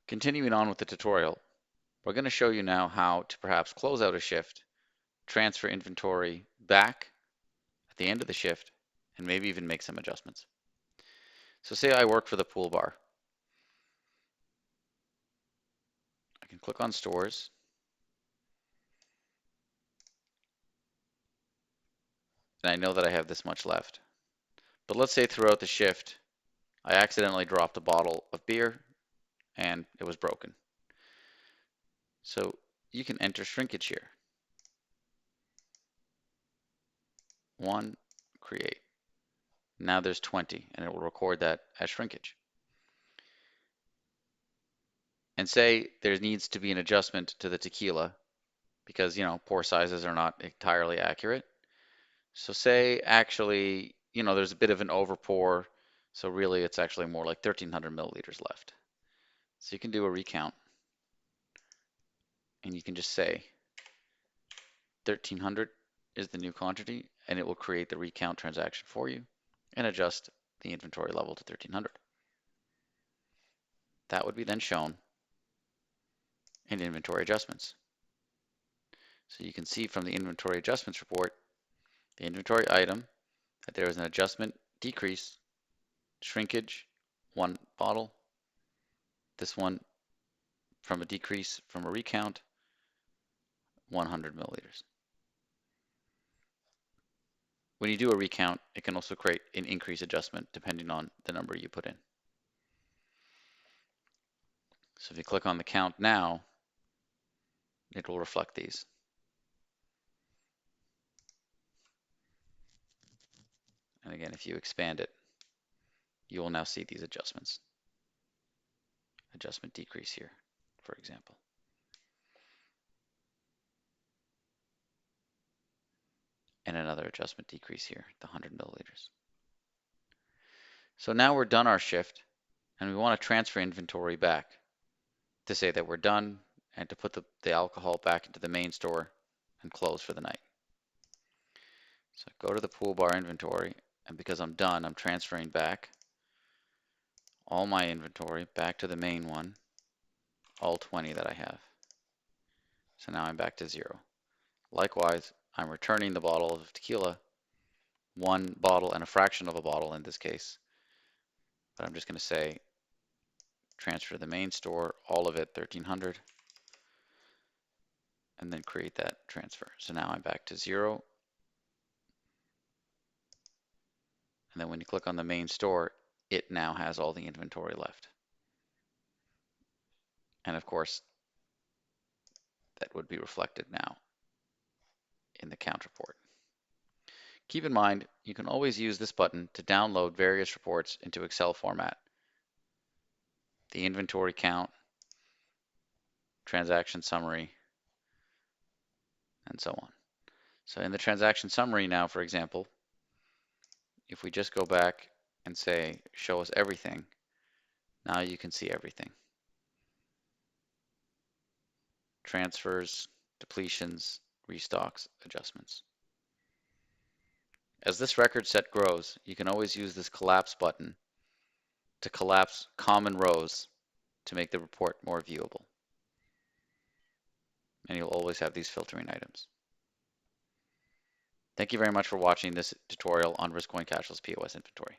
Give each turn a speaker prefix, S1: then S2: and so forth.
S1: Continuing on with the tutorial, we're going to show you now how to perhaps close out a shift, transfer inventory back at the end of the shift, and maybe even make some adjustments. So say I work for the pool bar. I can click on stores. And I know that I have this much left. But let's say throughout the shift, I accidentally dropped a bottle of beer and it was broken. So you can enter shrinkage here. 1, create. Now there's 20 and it will record that as shrinkage. And say there needs to be an adjustment to the tequila because, pour sizes are not entirely accurate. So say actually, there's a bit of an over pour. So really it's actually more like 1300 milliliters left. So you can do a recount and you can just say 1300 is the new quantity and it will create the recount transaction for you and adjust the inventory level to 1300. That would be then shown in inventory adjustments. So you can see from the inventory adjustments report, the inventory item, that there is an adjustment decrease, shrinkage, 1 bottle. This one from a decrease from a recount, 100 milliliters. When you do a recount, it can also create an increase adjustment depending on the number you put in. So if you click on the count now, it will reflect these. And again, if you expand it, you will now see these adjustments. Adjustment decrease here, for example. And another adjustment decrease here, the 100 milliliters. So now we're done our shift, and we want to transfer inventory back to say that we're done and to put the alcohol back into the main store and close for the night. So go to the pool bar inventory, and because I'm done, I'm transferring back all my inventory back to the main one, all 20 that I have. So now I'm back to 0. Likewise, I'm returning the bottle of tequila, 1 bottle and a fraction of a bottle in this case. But I'm just going to say transfer to the main store, all of it, 1300, and then create that transfer. So now I'm back to 0. And then when you click on the main store, it now has all the inventory left. And of course, that would be reflected now in the count report. Keep in mind, you can always use this button to download various reports into Excel format. The inventory count, transaction summary, and so on. So in the transaction summary now, for example, if we just go back and say, show us everything, now you can see everything. Transfers, depletions, restocks, adjustments. As this record set grows, you can always use this collapse button to collapse common rows to make the report more viewable. And you'll always have these filtering items. Thank you very much for watching this tutorial on WristCoin Cashless POS inventory.